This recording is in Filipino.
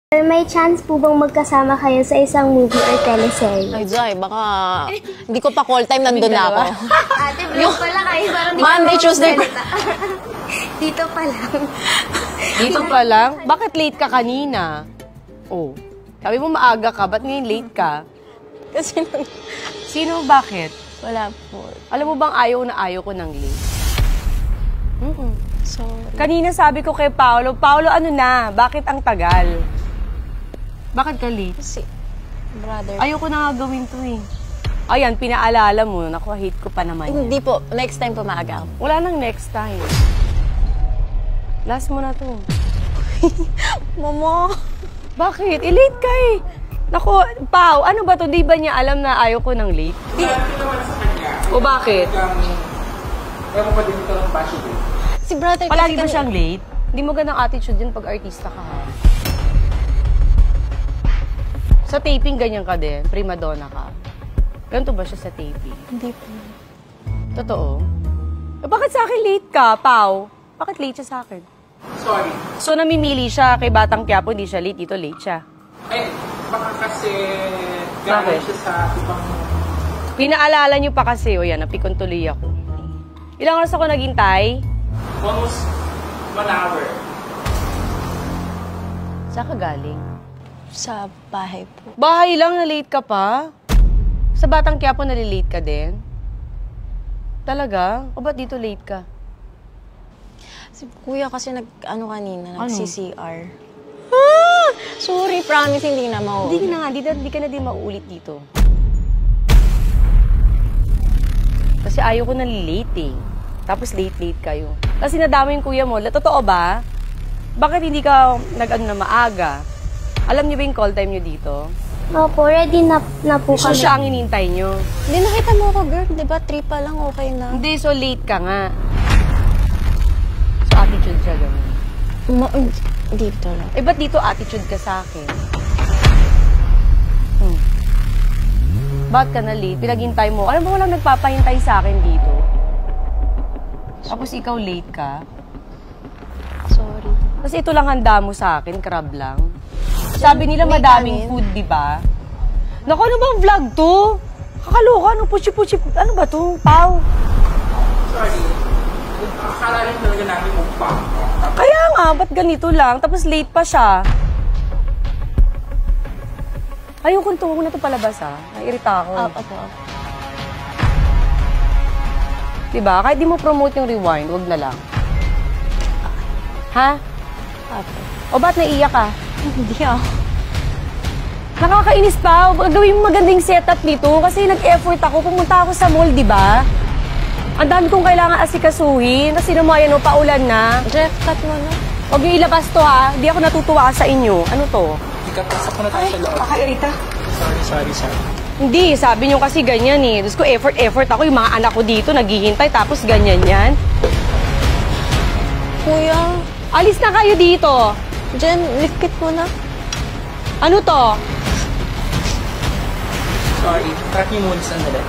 May chance po bang magkasama kayo sa isang movie or teleserye? Ay, Jai, baka hindi ko pa call time, nandun na ako. Ate, vlog pala kayo. Monday, Tuesday. Dito pa lang. Dito pa lang? Bakit late ka kanina? Oh, sabi mo maaga ka, ba't ngayon late ka? Kasi Sino, bakit? wala po. Alam mo bang ayaw ko ng late? Sorry. Kanina sabi ko kay Paolo, ano na, bakit ang tagal? Bakit ka late? Kasi, brother. Ayoko na nga gawin to eh. Ayan, pinaalala mo. Naku, hate ko pa naman yan. Hindi po. Next time po maaga ako. Wala nang next time. Last mo na to. Mama! Bakit? Late ka eh. Naku, Pao, ano ba to? Di ba niya alam na ayaw ko ng late? O bakit? Ewan pa din ito ng passion eh. Si brother Palagi kasi ba siyang late? Hindi mo ganang attitude yun pag artista ka ha. Sa taping, ganyan ka din. Prima donna ka. Ganito ba siya sa taping? Hindi po. Totoo? Bakit sa akin late ka, Pao? Bakit late siya sa akin? Sorry. So, namimili siya kay Batang Quiapo, hindi siya late. Dito late siya. Eh, baka kasi Bakit? galing siya sa ibang... Pinaalala niyo pa kasi, o yan, napikon tuloy ako. Ilang oras ako naghintay? Almost 1 hour. Saan ka galing? Sa bahay po. Bahay lang, na late ka pa? Sa Batang Quiapo, nalilate ka din? Talaga? O ba't dito late ka? Si kuya kasi kanina, Ano? nag-CCR. Ah! Sorry, promise, hindi na mauulit. Hindi na nga, hindi ka na din mauulit dito. Kasi ayaw ko na late eh. Tapos late kayo. Kasi nadama yung kuya mo. Totoo ba? Bakit hindi ka nag-ano na maaga? Alam niyo ba yung call time niyo dito? Opo, ready na po So kami. siya ang inintay niyo. Hindi, nakita mo ako, girl. Di ba, 3 pa lang, okay na. Hindi, so late ka nga. So attitude siya ganun. Dito lang. Eh, ba't dito attitude ka sa akin? Ba't ka na late? Pinaghintay mo. Alam mo, walang nagpapahintay sa akin dito. Tapos ikaw late ka. Sorry. Kasi ito lang handa mo sa akin, crab lang. Sabi nila May madaming kanin. food, di ba? Naku, ano bang vlog to? Kakaloka, ano puchi-puchi, ano ba to? Pau? Sorry. Akala rin talaga namin mukbang. Kaya nga, ba't ganito lang? Tapos late pa siya. Ayoko huwag na ito palabas ha. Naiirita ako. Opo. Diba? Kahit di mo promote yung rewind, wag na lang. Ha? Opo. O ba't naiiyak ka? Hindi ako. Nakakainis pa. Gawin mo magandang setup nito kasi nag-effort ako. Pumunta ako sa mall, di ba? Ang dami kong kailangan asikasuhin. Kasi naman yan, paulan na. Jeff, cut mo na. Huwag niyo ilabas to ha. Di ako natutuwa sa inyo. Ano to? Ikapasok ko na tayo sa loob. Kakairita. Sorry. Hindi, sabi niyo kasi ganyan eh. Tapos ko effort ako. Yung mga anak ko dito naghihintay tapos ganyan yan. Kuya, Alis na kayo dito. Jen, likit mo na. Ano to? Sorry. Track niyo muna sandali.